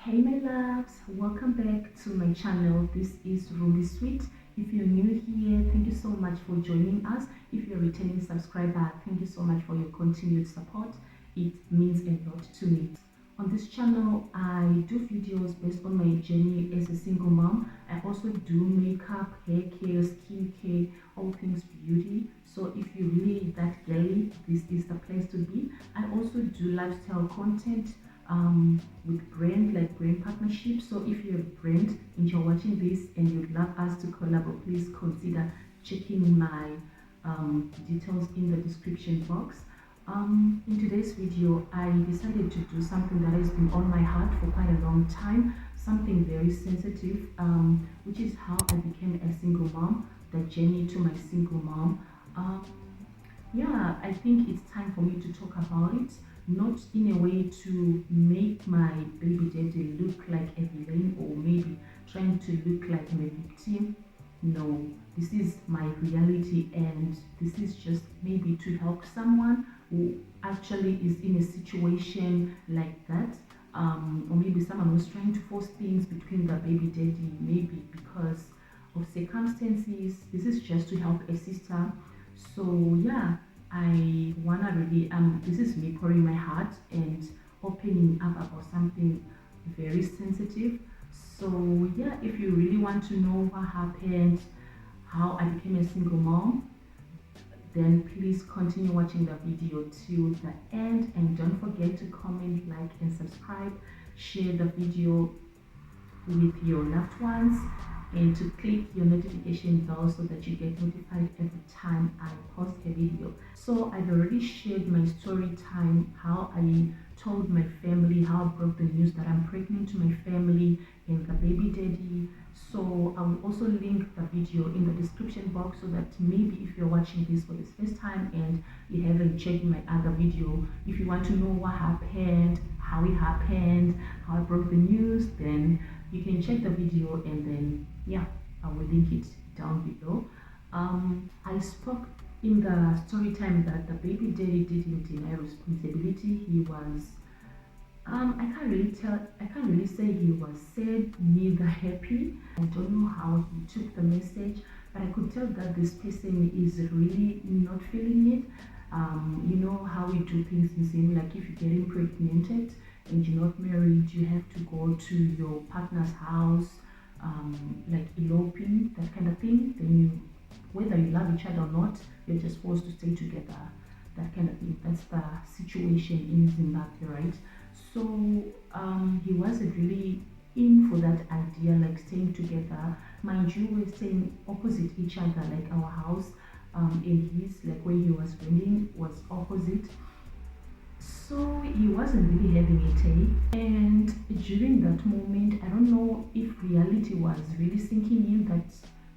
Hey my loves, welcome back to my channel. This is Ruby Sweet. If you're new here, thank you so much for joining us. If you're a returning subscriber, thank you so much for your continued support. It means a lot to me. On this channel, I do videos based on my journey as a single mom. I also do makeup, hair care, skin care, all things beauty. So if you're really that girly, this is the place to be. I also do lifestyle content with brand partnerships. So if you're a brand and you're watching this and you'd love us to collaborate, please consider checking my details in the description box. In today's video, I decided to do something that has been on my heart for quite a long time, something very sensitive, which is how I became a single mom, the journey to my single mom. Yeah, I think it's time for me to talk about it, not in a way to make my baby daddy look like a villain or maybe trying to look like I'm a victim. No, this is my reality, and this is just maybe to help someone who actually is in a situation like that, or maybe someone who's trying to force things between the baby daddy, maybe because of circumstances. This is just to help a sister. So yeah, I wanna really this is me pouring my heart and opening up about something very sensitive. So yeah, if you really want to know what happened, how I became a single mom, then please continue watching the video till the end, and don't forget to comment, like and subscribe. Share the video with your loved ones, and to click your notification bell so that you get notified every time I post a video. So I've already shared my story time, how I told my family, how I broke the news that I'm pregnant to my family and the baby daddy. So I will also link the video in the description box so that maybe if you're watching this for the first time and you haven't checked my other video, if you want to know what happened, how it happened, how I broke the news, then you can check the video, and then yeah, I will link it down below. I spoke in the story time that the baby daddy didn't deny responsibility. He was I can't really say he was sad, neither happy. I don't know how he took the message, but I could tell that this person is really not feeling it. You know how we do things in same, like if you're getting pregnant and you're not married, you have to go to your partner's house, like eloping, that kind of thing. Then you, whether you love each other or not, you're just forced to stay together, that kind of thing. That's the situation in Zimbabwe, right? So he wasn't really in for that idea, like staying together. Mind you, we're staying opposite each other, like our house in his, like where he was renting, was opposite. So he wasn't really having it, eh? And during that moment, I don't know if reality was really sinking in that,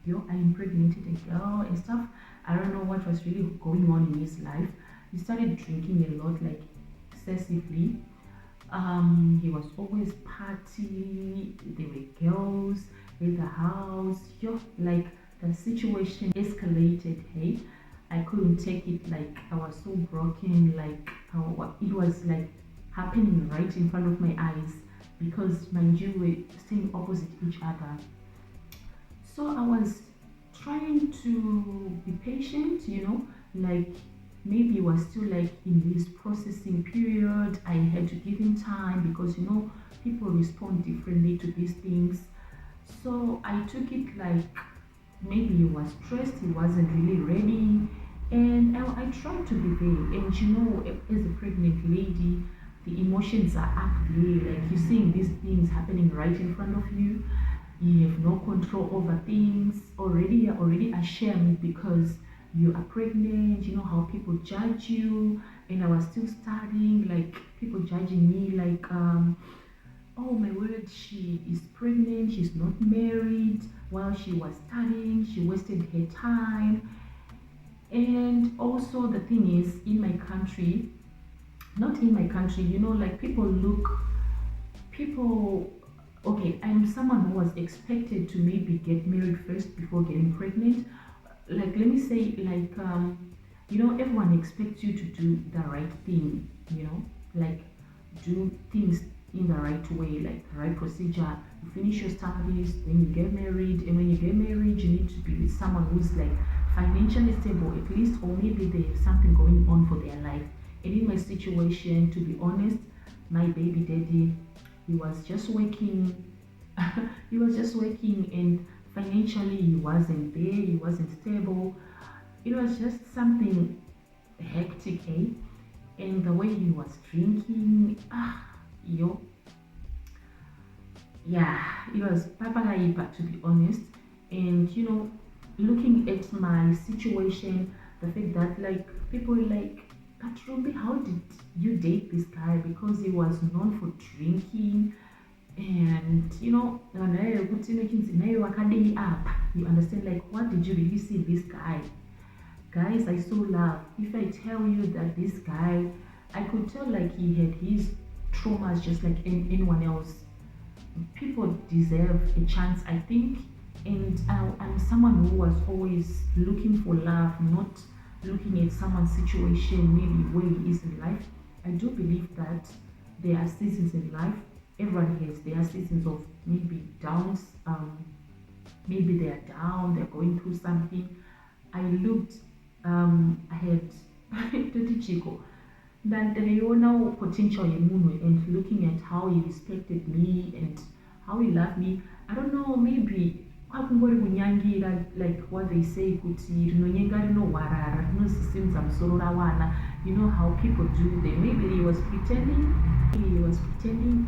yo, I impregnated a girl and stuff. I don't know what was really going on in his life. He started drinking a lot, like excessively. He was always partying. There were girls in the house. Yo, like the situation escalated. Hey, I couldn't take it. Like I was so broken. Like it was like happening right in front of my eyes, because mind you, we're staying opposite each other. So I was trying to be patient, like maybe it was still like in this processing period. I had to give him time because people respond differently to these things. So I took it like maybe he was stressed, he wasn't really ready, and I tried to be there. And as a pregnant lady, the emotions are up there, like you're seeing these things happening right in front of you. You have no control over things. You're already ashamed because you are pregnant. You know how people judge you. And I was still studying, like people judging me, like oh my word, she is pregnant, she's not married. While she was studying, she wasted her time. And also the thing is, in my country, not in my country, like people, okay, I'm someone who was expected to maybe get married first before getting pregnant. Like, let me say, like, everyone expects you to do the right thing, like do things in the right way, like the right procedure. You finish your studies, then you get married, and when you get married, you need to be with someone who's like financially stable at least, or maybe they have something going on for their life. And in my situation, to be honest, my baby daddy, he was just working. He was just working, and financially he wasn't there. He wasn't stable. It was just something hectic, eh? And the way he was drinking, yo, yeah, it was papagaiba, to be honest. And looking at my situation, the fact that like people were like, but Ruby, how did you date this guy? Because he was known for drinking, and nayo kuti nokinzi nayo wakadei up. You understand, like, what did you really see this guy? Guys, I so love. If I tell you that this guy, I could tell like he had his traumas just like anyone else. People deserve a chance, I think. And I'm someone who was always looking for love, not looking at someone's situation, maybe where he is in life. I do believe that there are seasons in life. Everyone has their seasons of maybe downs. Maybe they are down, they're going through something. I looked ahead to Chico. Then ndaiona potential yemunhu, and looking at how he respected me and how he loved me. I don't know, maybe kwakungori kunyangira, like what they say, kuti rinonyenga rinohwarara rinosisimudza musoro rawana. You know how people do. They maybe he was pretending. I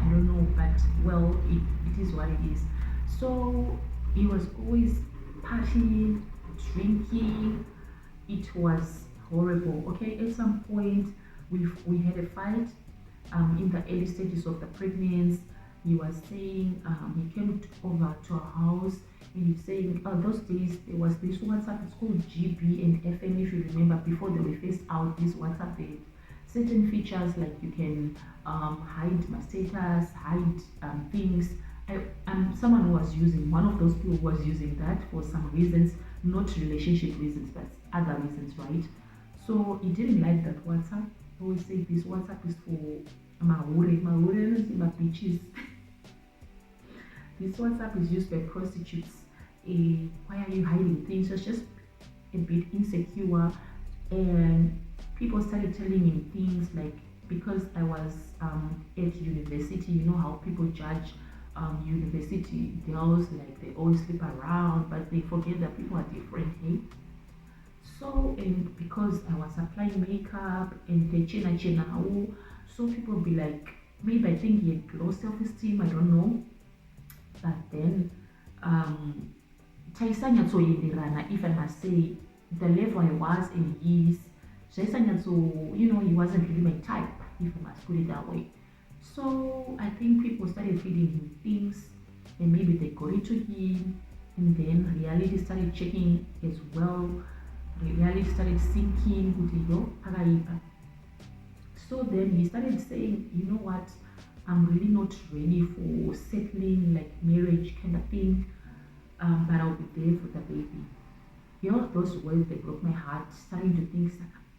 don't know, but well, it is what it is. So he was always partying, drinking. It was horrible. Okay, at some point we had a fight in the early stages of the pregnancy. He was saying he came over to our house, and he's saying, those days there was this WhatsApp, it's called GB and FM, if you remember. Before they were phased out, this WhatsApp, they certain features like you can hide my status, hide things. I'm someone who was using, one of those people who was using that for some reasons, not relationship reasons, but other reasons, right? So he didn't like that WhatsApp. He always said this WhatsApp is for mahure, my bitches. This WhatsApp is used by prostitutes. Why are you hiding things? It's just a bit insecure, and people started telling him things like, because I was at university, you know how people judge university girls, like they always sleep around, but they forget that people are different, hey? So, and because I was applying makeup and the chena, so people be like, maybe I think he had low self-esteem, I don't know. But then, if I must say, the level I was in his, he wasn't really my type, if I must put it that way. So I think people started feeding him things, and maybe they got into him, and then reality started checking as well. Reality started sinking with the. So then he started saying, you know what, I'm really not ready for settling, like marriage kind of thing, but I'll be there for the baby. Those words, they broke my heart, starting to think,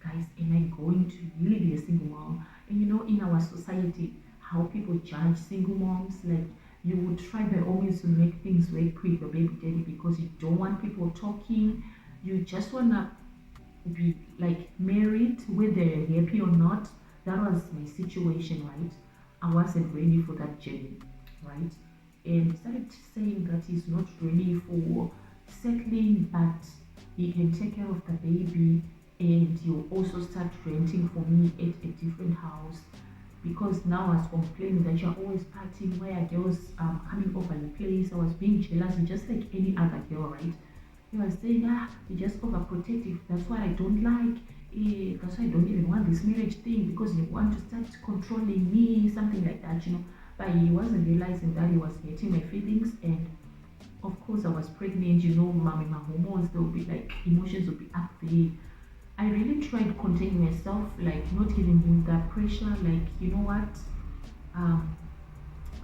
guys, am I going to really be a single mom? And in our society, how people judge single moms, like you would try by all means to make things work with your baby daddy because you don't want people talking. You just want to be like married, whether you're happy or not. That was my situation, right? I wasn't ready for that journey, right? And he started saying that he's not ready for settling, but he can take care of the baby, and he'll also start renting for me at a different house. Because now I was complaining that you're always partying, why are girls coming over the place? I was being jealous, just like any other girl, right? He was saying, you're just overprotective. That's what I don't like. That's why I don't even want this marriage thing, because you want to start controlling me, something like that, But he wasn't realizing that he was hurting my feelings, and of course I was pregnant, mommy, my hormones, they'll be like, emotions will be up there. I really tried containing myself, like not giving him that pressure, like, you know what,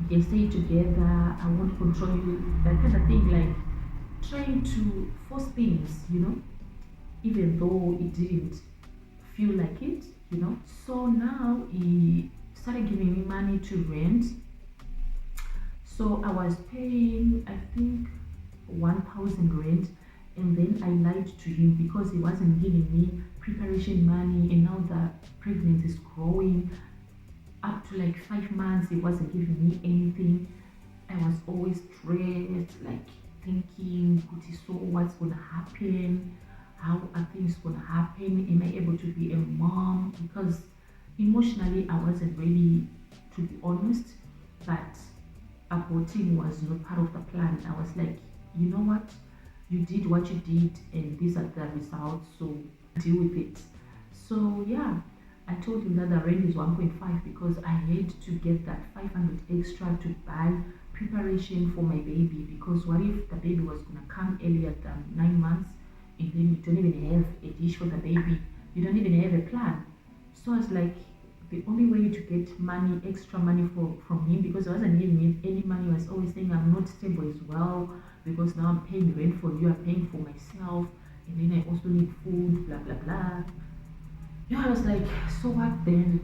we can stay together, I won't control you, that kind of thing, like trying to force things, even though it didn't feel like it. So now he started giving me money to rent, So I was paying, I think, 1,000 rent, and then I lied to him because he wasn't giving me preparation money, and now the pregnancy is growing up to like 5 months. He wasn't giving me anything. I was always stressed, like thinking, "Kuti, so what's gonna happen? How are things gonna happen? Am I able to be a mom?" Because emotionally I wasn't ready, to be honest. But aborting was not part of the plan. I was like, you know what? You did what you did, and these are the results, so deal with it. So, yeah, I told him that the rent is 1.5 because I had to get that 500 extra to buy preparation for my baby. Because what if the baby was gonna come earlier than 9 months, and then you don't even have a dish for the baby? You don't even have a plan. So I was like, the only way to get money, extra money from him, because I wasn't giving him any money, I was always saying I'm not stable as well, because now I'm paying rent for you, I'm paying for myself, and then I also need food, blah blah blah. Yeah, I was like, so what then?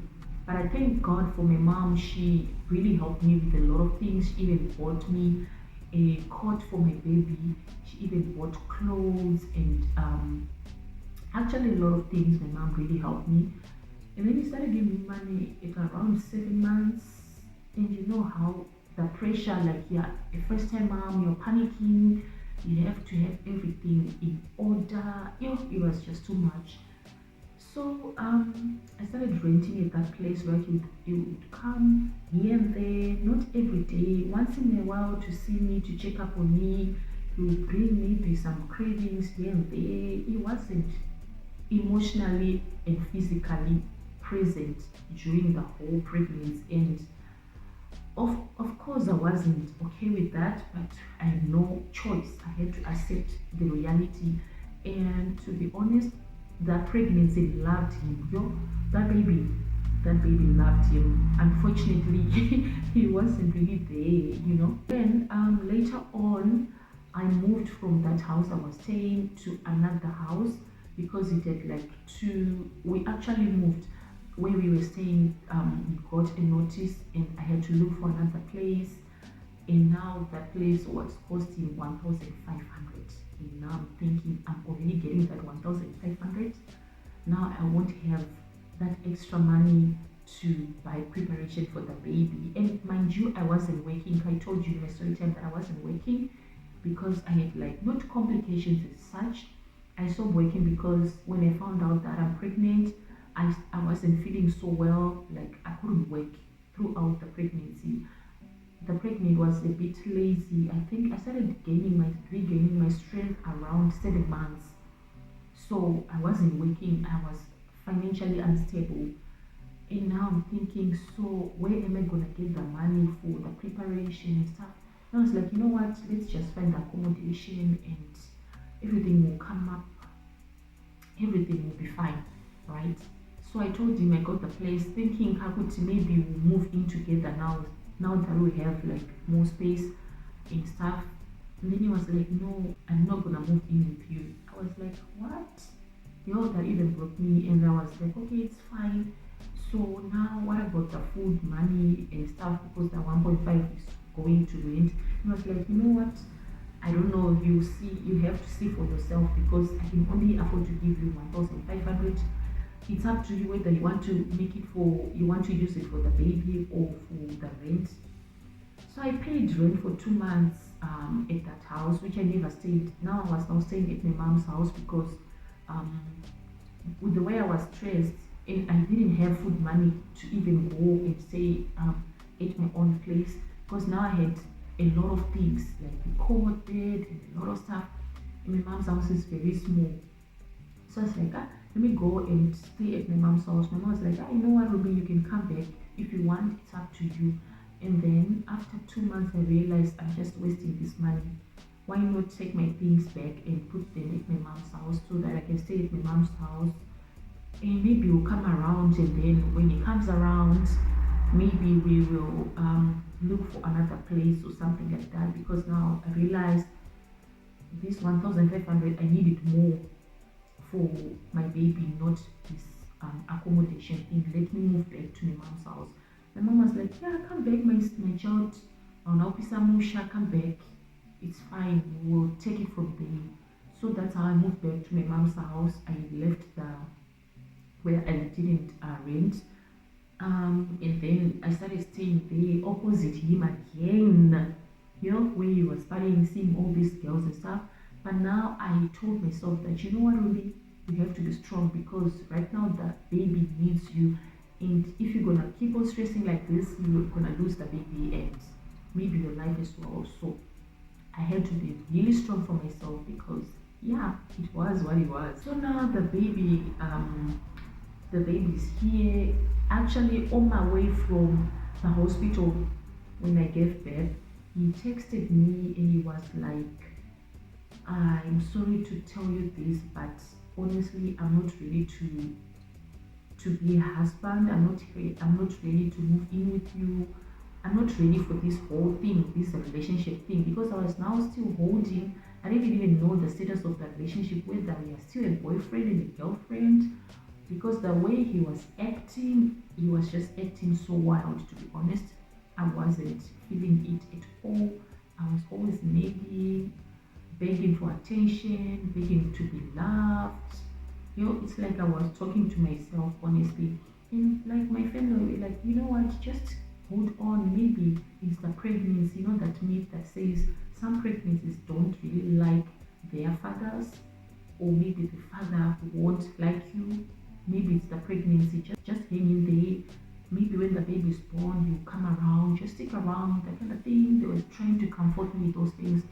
But I thank God for my mom. She really helped me with a lot of things. She even bought me a coat for my baby. She even bought clothes and actually a lot of things. My mom really helped me. And then he started giving me money at around 7 months. And you know how the pressure, like, yeah, a first time mom, you're panicking, you have to have everything in order. You know, it was just too much. So I started renting at that place where he would come here and there, not every day, once in a while to see me, to check up on me. He would bring maybe some cravings here and there. He wasn't emotionally and physically present during the whole pregnancy, and of course I wasn't okay with that, but I had no choice. I had to accept the reality. And to be honest, that pregnancy loved him. Yo, that baby loved him. Unfortunately, he wasn't really there, you know. Then later on, I moved from that house I was staying to another house because it had like two. We actually moved where we were staying. We got a notice, and I had to look for another place. And now that place was costing 1,500. And now I'm thinking I'm already getting that 1,500. Now I won't have that extra money to buy preparation for the baby. And mind you, I wasn't working. I told you in my story time that I wasn't working because I had like not complications as such. I stopped working because when I found out that I'm pregnant, I wasn't feeling so well. Like I couldn't work throughout the pregnancy. The pregnant was a bit lazy. I think I started regaining my strength around 7 months. So I wasn't working. I was financially unstable. And now I'm thinking, so where am I gonna get the money for the preparation and stuff? And I was like, you know what? Let's just find accommodation and everything will come up. Everything will be fine, right? So I told him I got the place, thinking Kakuti maybe we'll move in together now. Now that we have like more space and stuff. And then he was like, no, I'm not gonna move in with you. I was like, what? Yo, that even broke me, and I was like, okay, it's fine. So now what about the food, money and stuff, because the 1.5 is going to rent? And I was like, you know what? I don't know, you have to see for yourself because I can only afford to give you 1,500. It's up to you whether you want to use it for the baby or for the rent. So I paid rent for 2 months at that house, which I never stayed. Now I was now staying at my mom's house because um, with the way I was stressed, and I didn't have food money to even go and stay at my own place because now I had a lot of things like the cold bed and a lot of stuff. And my mom's house is very small. So I was like, let me go and stay at my mom's house. My mom was like, you know what, Ruby, you can come back if you want, it's up to you. And then after 2 months, I realized I'm just wasting this money. Why not take my things back and put them at my mom's house so that I can stay at my mom's house? And maybe he'll come around, and then when he comes around, maybe we will look for another place or something like that. Because now I realized this 1,500, I needed more for my baby, not this accommodation. And let me move back to my mom's house. My mom was like, yeah, come back, my child. Musha, come back, it's fine, we'll take it from there. So that's how I moved back to my mom's house. I left the where I didn't rent. And then I started staying there opposite him again, where he was partying, seeing all these girls and stuff. But now I told myself that, you know what, Ruby, you have to be strong because right now that baby needs you. And if you're gonna keep on stressing like this, you're gonna lose the baby and maybe your life as well. So I had to be really strong for myself because yeah, it was what it was. So now the baby's here. Actually, on my way from the hospital when I gave birth, he texted me and he was like, I'm sorry to tell you this, but honestly, I'm not ready to be a husband. I'm not ready to move in with you. I'm not ready for this whole thing, this relationship thing, because I was now still holding. I didn't even know the status of the relationship, whether we are still a boyfriend and a girlfriend, because the way he was acting, he was just acting so wild, to be honest. I wasn't feeling it at all. I was always nagging, begging for attention, begging to be loved. It's like I was talking to myself, honestly. And like my family were like, you know what, just hold on. Maybe it's the pregnancy, that myth that says some pregnancies don't really like their fathers, or maybe the father won't like you. Maybe it's the pregnancy, just hang in there. Maybe when the baby is born, you come around, just stick around, that kind of thing. They were trying to comfort me with those things.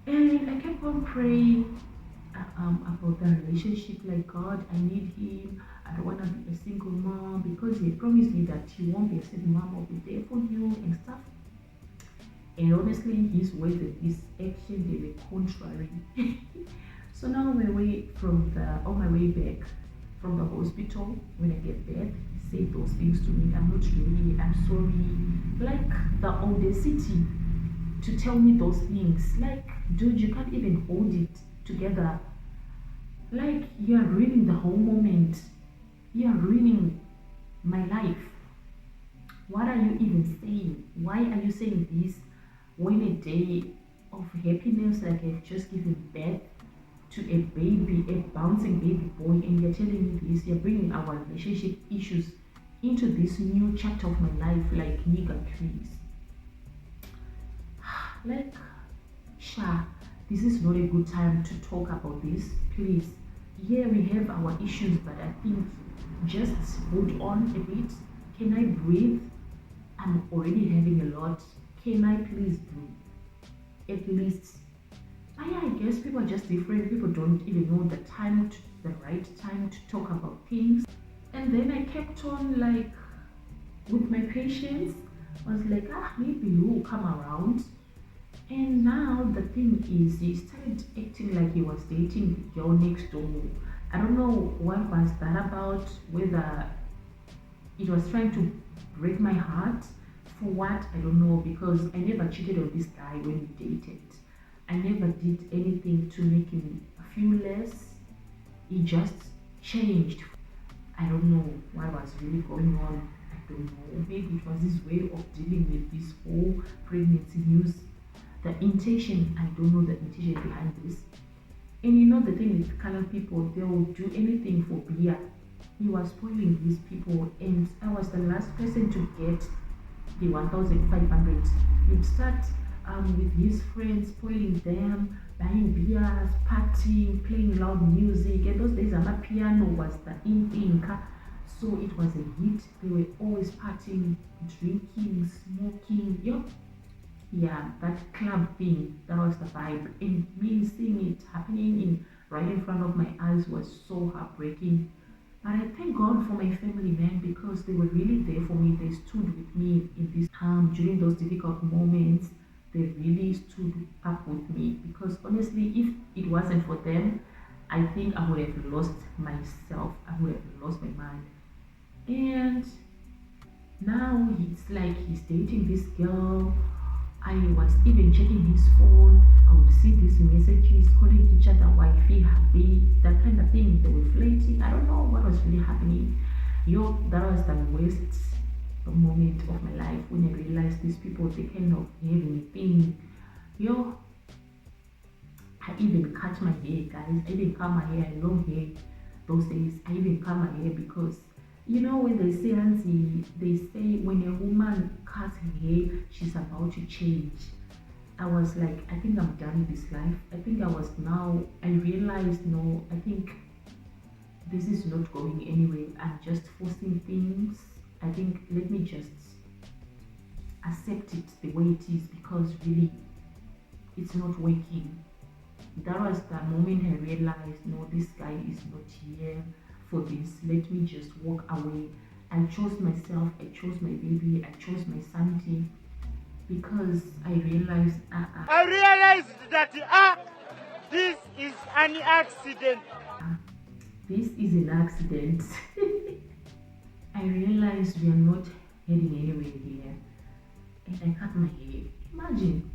And I kept on praying about the relationship, like, God, I need him. I don't want to be a single mom, because he promised me that he won't be a single mom, I'll be there for you and stuff. And honestly, his words and his action, they were contrary. So now on my way back from the hospital, when I get birth, he said those things to me. I'm not ready, I'm sorry. Like the audacity to tell me those things. Like, dude, you can't even hold it together. Like, you're ruining the whole moment. You're ruining my life. What are you even saying? Why are you saying this when a day of happiness, like I've just given birth to a baby, a bouncing baby boy, and you're telling me this? You're bringing our relationship issues into this new chapter of my life, like, nigga, please. Like, Sha, this is not a good time to talk about this, please. Yeah, we have our issues, but I think just hold on a bit. Can I breathe? I'm already having a lot. Can I please breathe? At least. But yeah, I guess people are just different. People don't even know the right time to talk about things. And then I kept on, like, with my patience. I was like, maybe you will come around. And now the thing is, he started acting like he was dating the girl next door. I don't know what was that about, whether it was trying to break my heart. For what, I don't know, because I never cheated on this guy when we dated. I never did anything to make him feel less. He just changed. I don't know what was really going on. I don't know. Maybe it was his way of dealing with this whole pregnancy news. The intention, I don't know the intention behind this. And the thing with colored people, they will do anything for beer. He was spoiling these people, and I was the last person to get the 1,500. He'd start with his friends, spoiling them, buying beers, partying, playing loud music. And those days, piano was the in thing. So it was a hit. They were always partying, drinking, smoking. Yeah, that club thing, that was the vibe. And me seeing it happening right in front of my eyes was so heartbreaking. But I thank God for my family, man, because they were really there for me. They stood with me in this during those difficult moments. They really stood up with me, because honestly, if it wasn't for them, I think I would have lost myself. I would have lost my mind. And now it's like he's dating this girl. I was even checking his phone. I would see these messages calling each other wifey, happy, that kind of thing. They were flirting. I don't know what was really happening. That was the worst the moment of my life when I realized these people, they kind of have anything. Yo, I even cut my hair, guys. I even cut my hair, long hair. Those days, I even cut my hair because, you know, when they say, Auntie, they say when a woman cuts her hair, she's about to change. I was like, I think I'm done with this life. I think I realized, no, I think this is not going anywhere. I'm just forcing things. I think let me just accept it the way it is because really it's not working. That was the moment I realized, no, this guy is not here for this. Let me just walk away. I chose myself, I chose my baby, I chose my sanity because I realized I realized that this is an accident. This is an accident. I realized we are not heading anywhere here. And I cut my hair. Imagine.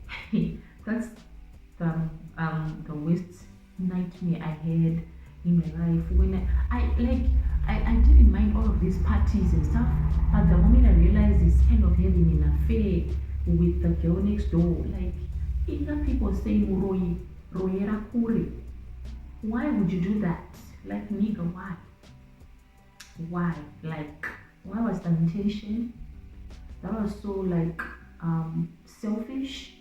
That's the worst nightmare I had in my life. When I didn't mind all of these parties and stuff, but the moment I realized it's kind of having an affair with the girl next door, like either people saying Royera Kure. Why would you do that? Like nigga, why? Why? Like what was the intention? That was so like selfish.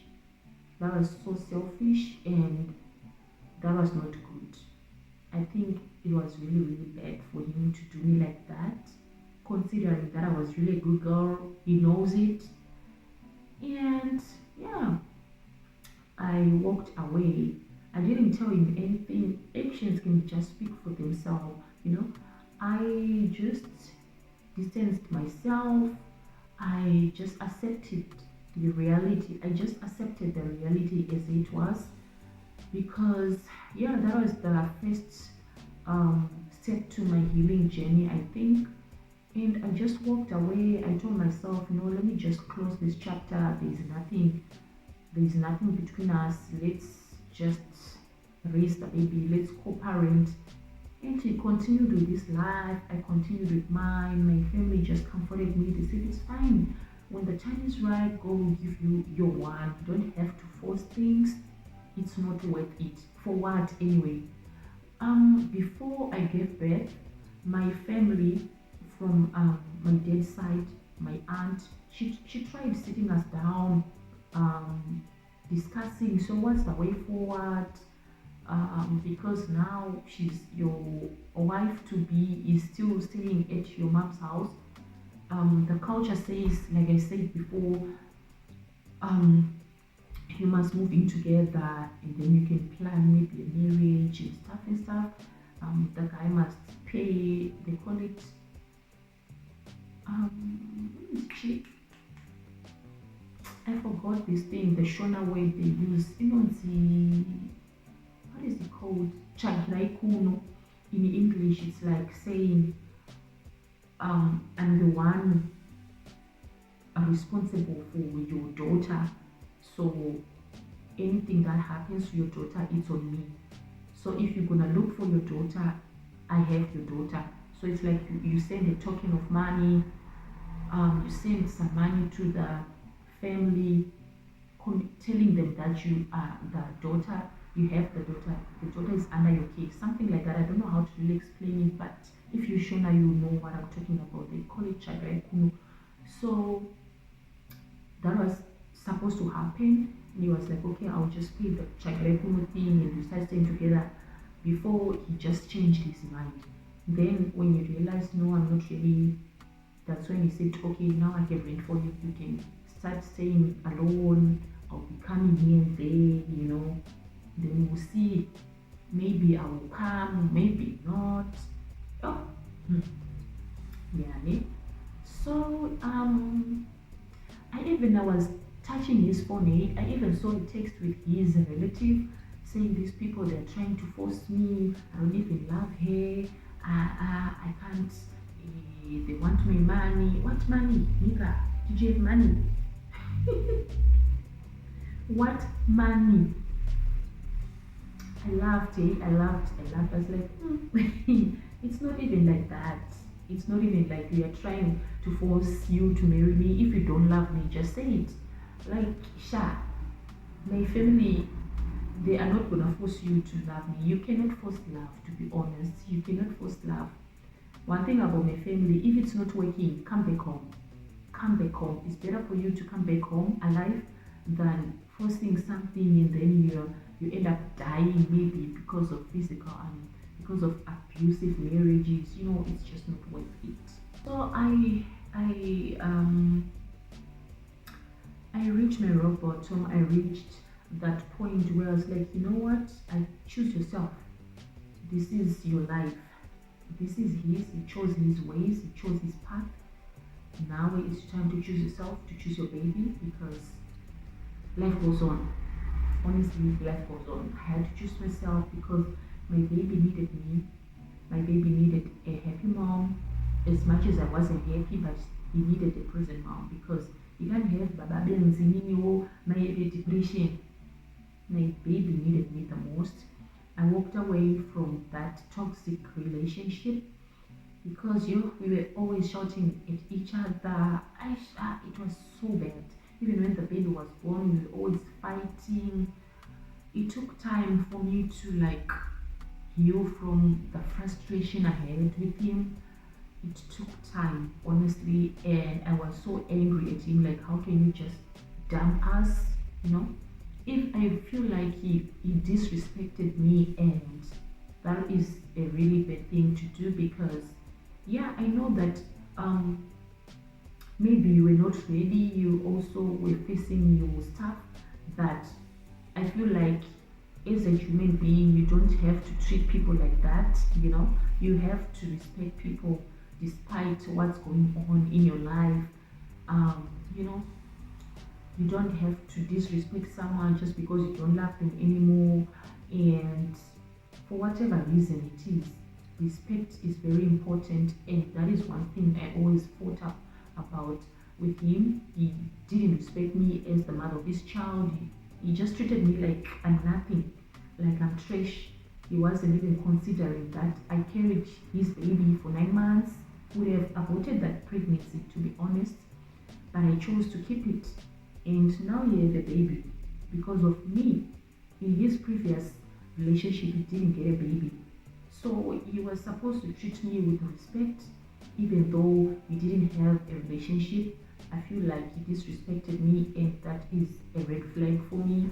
That was so selfish and that was not good. I think it was really, really bad for him to do me like that, considering that I was really a good girl. He knows it. And yeah, I walked away. I didn't tell him anything. Actions can just speak for themselves, you know. I just distanced myself. I just accepted the reality. I just accepted the reality as it was because yeah, that was the first step to my healing journey, I think. And I just walked away. I told myself, no, let me just close this chapter. There's nothing between us. Let's just raise the baby. Let's co-parent. And he continued with this life. I continued with mine. My family just comforted me. They said it's fine. When the time is right, God will give you your one. You don't have to force things. It's not worth it. For what anyway? Before I gave birth, my family from my dad's side, my aunt, she tried sitting us down, discussing. So what's the way forward? Because now she's your wife to be is still staying at your mom's house. The culture says, like I said before, you must move in together and then you can plan maybe a marriage and stuff. The guy must pay, they call it, what is it? I forgot this thing, the Shona word they use. You know, what is it called? Chagraikuno. In English, it's like saying, I'm the one responsible for your daughter. So anything that happens to your daughter, it's on me. So if you're gonna look for your daughter, I have your daughter. So it's like you send a token of money, you send some money to the family, telling them that you are the daughter, you have the daughter is under your care, something like that. I don't know how to really explain it, but if you're Shona, you know what I'm talking about. They call it Chagrai Kuno. So that was supposed to happen. And he was like, okay, I'll just pay the Chagrai Kuno thing and we start staying together. Before he just changed his mind. Then when you realize, no, I'm not really, that's when he said, okay, now I can rent for you. You can start staying alone. I'll be coming here and there, you know. Then we'll see. Maybe I will come, maybe not. Oh, yeah. So I was touching his phone. I even saw a text with his relative saying these people, they're trying to force me. I don't even love her. I can't. They want my money. What money, nigga? Did you have money? What money? I laughed. I was like, it's not even like that. It's not even like we are trying to force you to marry me. If you don't love me, just say it. Like, Sha, my family, they are not gonna force you to love me. You cannot force love, to be honest. You cannot force love. One thing about my family, if it's not working, come back home. Come back home. It's better for you to come back home alive than forcing something and then you end up dying maybe because of physical and because of abusive marriages. It's just not worth it. So I reached my rock bottom. I reached that point where I was like, you know what? I choose yourself. This is your life. This is his. He chose his ways. He chose his path. Now it's time to choose yourself, to choose your baby, because life goes on. Honestly, life goes on. I had to choose myself because my baby needed me. My baby needed a happy mom. As much as I wasn't happy, but he needed a present mom, because you can't have Baba Benzinini, my depression. My baby needed me the most. I walked away from that toxic relationship because we were always shouting at each other. It was so bad. Even when the baby was born, we were always fighting. It took time for me to heal from the frustration I had with him. It took time, honestly, and I was so angry at him. Like, how can you just dump us? If I feel like he disrespected me, and that is a really bad thing to do, because yeah, I know that maybe you were not ready, you also were facing your stuff, but I feel like as a human being, you don't have to treat people like that. You have to respect people despite what's going on in your life. You know, you don't have to disrespect someone just because you don't love them anymore. And for whatever reason it is, respect is very important, and that is one thing I always fought up about with him. He didn't respect me as the mother of his child. He just treated me like I'm nothing, like I'm trash. He wasn't even considering that I carried his baby for 9 months. Would have aborted that pregnancy, to be honest, but I chose to keep it, and now he has a baby because of me. In his previous relationship, he didn't get a baby, so he was supposed to treat me with respect, even though we didn't have a relationship. I feel like he disrespected me, and that is a red flag for me.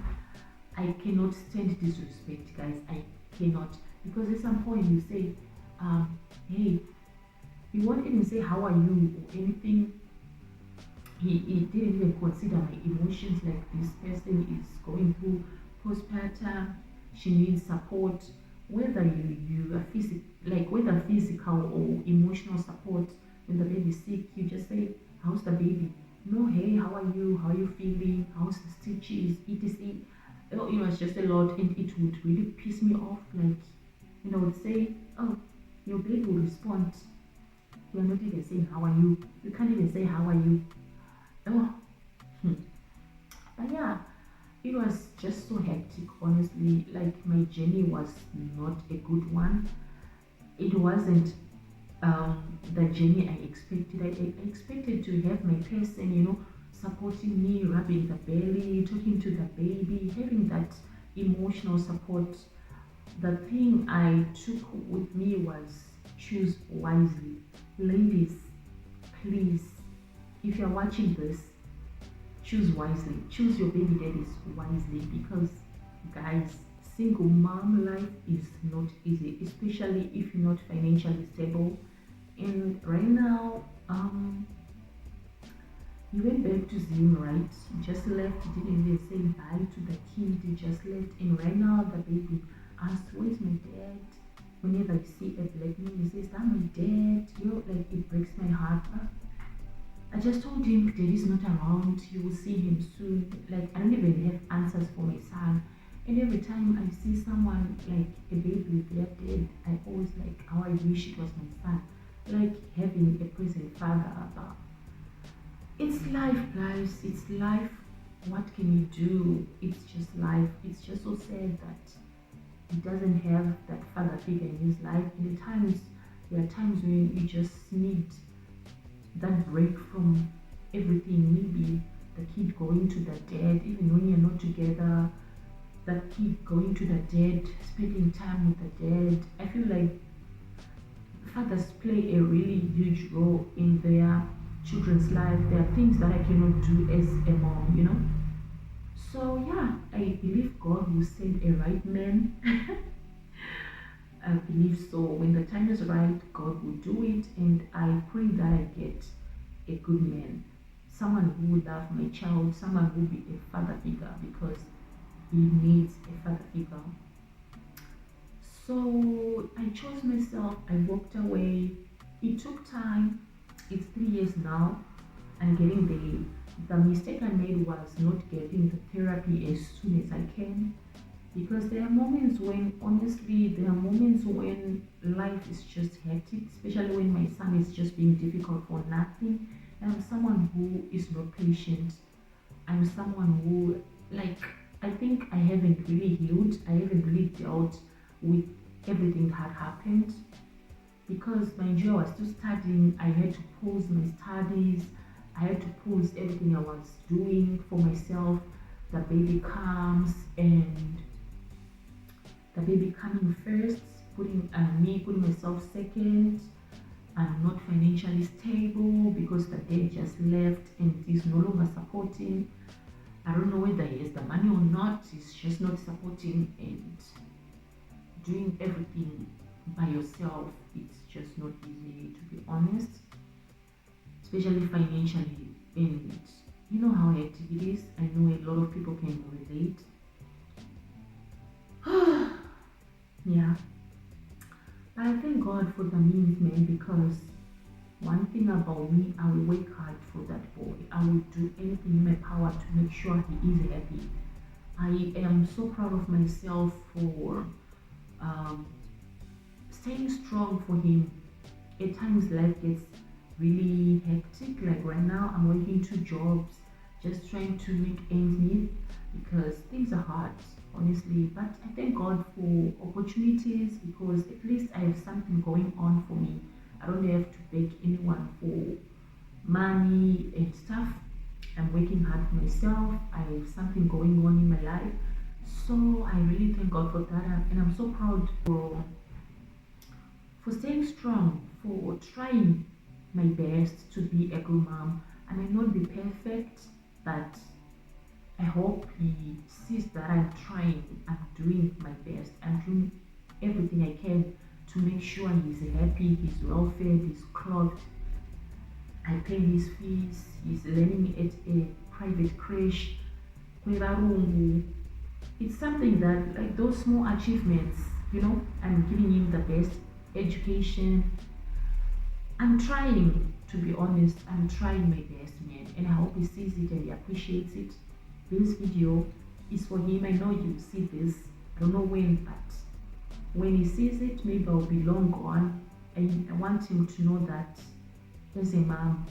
I cannot stand disrespect, guys. I cannot, because at some point you say, hey, you won't even say how are you or anything. He didn't even consider my emotions, like this person is going through postpartum, she needs support, whether you are whether physical or emotional support. When the baby's sick, you just say, how's the baby? No, hey, how are you? How are you feeling? How's the stitches? etc. It's just a lot, and it would really piss me off. Like, I would say, oh, your baby will respond. You're not even saying how are you. You can't even say how are you. Oh, but yeah, it was just so hectic, honestly. Like, my journey was not a good one. It wasn't the journey I expected. I expected to have my person, supporting me, rubbing the belly, talking to the baby, having that emotional support. The thing I took with me was choose wisely. Ladies, please, if you're watching this, choose wisely. Choose your baby daddies wisely, because, guys, single mom life is not easy, especially if you're not financially stable. And right now, you went back to Zim, right? You just left. You didn't even say bye to the kid. You just left. And right now, the baby asks, where's my dad? Whenever you see a black man, he says, I'm my dad. Like, it breaks my heart. I just told him daddy's not around. You will see him soon. Like, I don't even have answers for my son. And every time I see someone like a baby with their dad, I always like how I wish it was my son. Like having a present father. But it's life, guys. It's life. What can you do? It's just life. It's just so sad that he doesn't have that father figure in his life. And at times, There are times when you just need that break from everything. Maybe the kid going to the dad, even when you're not together, that kid going to the dad, spending time with the dad. I feel like fathers play a really huge role in their children's life. There are things that I cannot do as a mom, you know. So yeah, I believe God will send a right man. I believe so. When the time is right, God will do it, and I pray that I get a good man, someone who will love my child, someone who will be a father figure because he needs a father figure. So I chose myself, I walked away. It took time. It's 3 years now. I'm getting there. The mistake I made was not getting the therapy as soon as I can. Because there are moments when, honestly, there are moments when life is just hectic, especially when my son is just being difficult for nothing. And I'm someone who is not patient. I'm someone who, like, I think I haven't really healed. I haven't really dealt with everything that had happened. Because mind you, I was still studying, I had to pause my studies. I had to pause everything I was doing for myself. The baby comes, and the baby coming first, putting myself second. I'm not financially stable because the dad just left and is no longer supporting. I don't know whether he has the money or not. He's just not supporting, and doing everything by yourself, it's just not easy, to be honest, especially financially. And you know how hectic it is. I know a lot of people can relate. Yeah, but I thank God for the means, man, because one thing about me, I will work hard for that boy. I will do anything in my power to make sure he is happy. I am so proud of myself for um, staying strong for him. At times life gets really hectic. Like right now, I'm working 2 jobs, just trying to make ends meet because things are hard, honestly. But I thank God for opportunities because at least I have something going on for me. I don't have to beg anyone for money and stuff. I'm working hard for myself. I have something going on in my life. So I really thank God for that, and I'm so proud for staying strong, for trying my best to be a good mom. I may not be perfect, but I hope he sees that I'm trying, I'm doing my best, I'm doing everything I can to make sure he's happy, he's well fed, he's clothed. I pay his fees, he's learning at a private creche. It's something that, like those small achievements, I'm giving him the best education. I'm trying, to be honest, I'm trying my best, man, and I hope he sees it and he appreciates it. This video is for him. I know you'll see this. I don't know when, but when he sees it, maybe I'll be long gone. I want him to know that as a mom,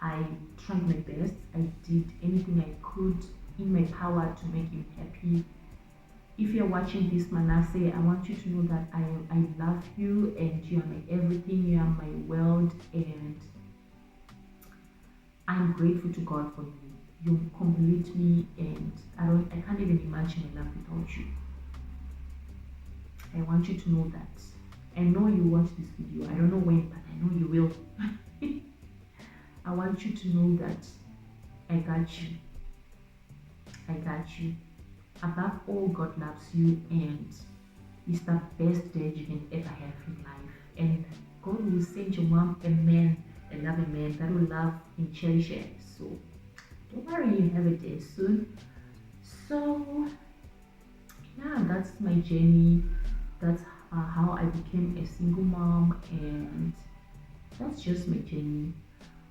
I tried my best. I did anything I could in my power to make him happy. If you're watching this, Manasseh, I want you to know that I love you and you are my everything. You are my world, and I'm grateful to God for you. You complete me, and I can't even imagine my life without you. I want you to know that. I know you watch this video. I don't know when, but I know you will. I want you to know that I got you. I got you. Above all, God loves you, and is the best dad you can ever have in life. And God will send your mom a man, a loving man that will love and cherish her. So don't worry, you have a day soon. So yeah, that's my journey. That's how I became a single mom, and that's just my journey.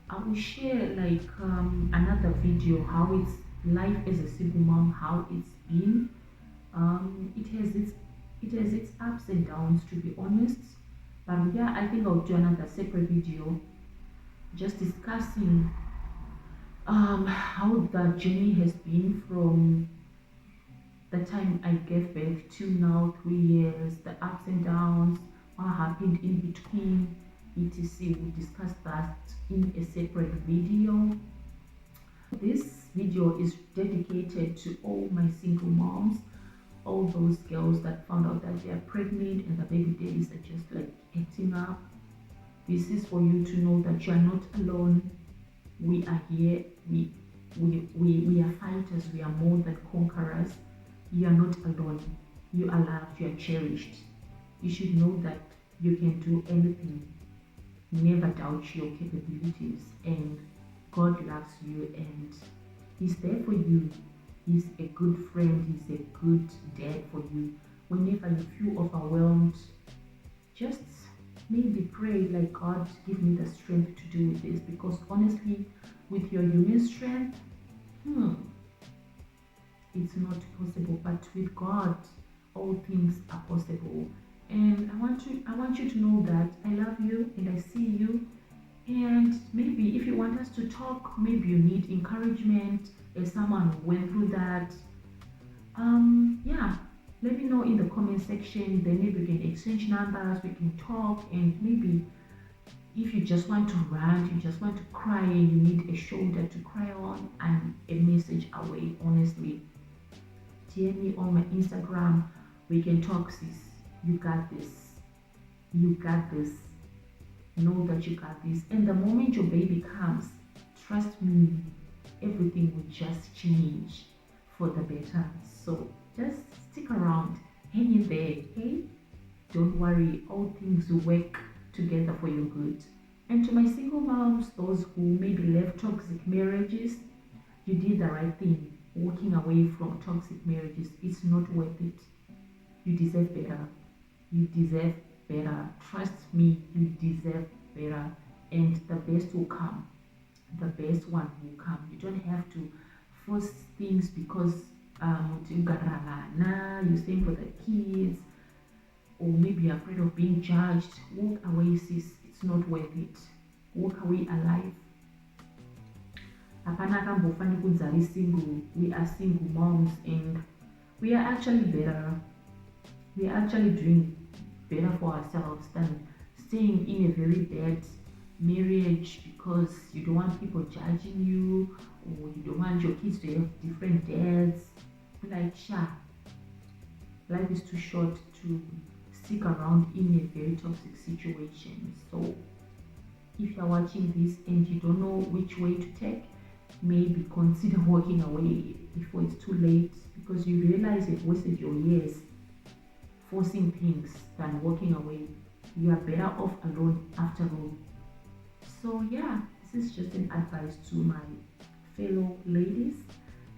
I will share like another video how it's life as a single mom, how it's been. It has its ups and downs, to be honest. But yeah, I think I'll do another separate video just discussing how the journey has been from the time I gave birth to now, 3 years, the ups and downs, what happened in between. etc. We'll discuss that in a separate video. This video is dedicated to all my single moms, all those girls that found out that they are pregnant and the baby daddies are just like acting up. This is for you to know that you are not alone. We are here. We are fighters. We are more than conquerors. You are not alone. You are loved. You are cherished. You should know that you can do anything. Never doubt your capabilities, and God loves you and He's there for you. He's a good friend. He's a good dad for you. Whenever you feel overwhelmed, just maybe pray like, God, give me the strength to do this, because honestly, with your human strength, it's not possible. But with God, all things are possible. And I want you to know that I love you and I see you. And maybe if you want us to talk, maybe you need encouragement as someone who went through that. Yeah, let me know in the comment section. Then maybe we can exchange numbers, we can talk, and maybe if you just want to rant, you just want to cry, and you need a shoulder to cry on, I'm a message away. Honestly, DM me on my Instagram. We can talk, sis. You got this. You got this. Know that you got this. And the moment your baby comes, trust me, everything will just change for the better. So just stick around, hang in there, okay? Don't worry, all things will work together for your good. And to my single moms, those who maybe left toxic marriages, you did the right thing. Walking away from toxic marriages, it's not worth it. You deserve better. You deserve better. Trust me, you deserve better. And the best will come. The best one will come. You don't have to force things because you're staying for the kids, or maybe you're afraid of being judged. Walk away, sis. It's not worth it. Walk away alive. We are single moms and we are actually better. We are actually doing better for ourselves than staying in a very bad marriage because you don't want people judging you, or you don't want your kids to have different dads. Like, life is too short to stick around in a very toxic situation. So if you're watching this and you don't know which way to take, maybe consider walking away before it's too late, because you realize you've wasted your years forcing things than walking away. You are better off alone after all. So yeah, this is just an advice to my fellow ladies.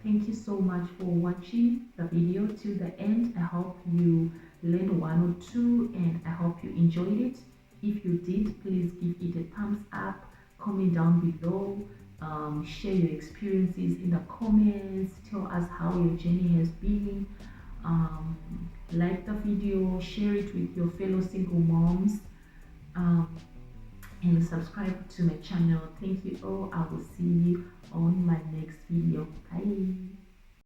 Thank you so much for watching the video till the end. I hope you learned one or two and I hope you enjoyed it. If you did, please give it a thumbs up, comment down below, share your experiences in the comments, tell us how your journey has been. Like the video, share it with your fellow single moms, and subscribe to my channel. Thank you all. I will see you on my next video. Bye.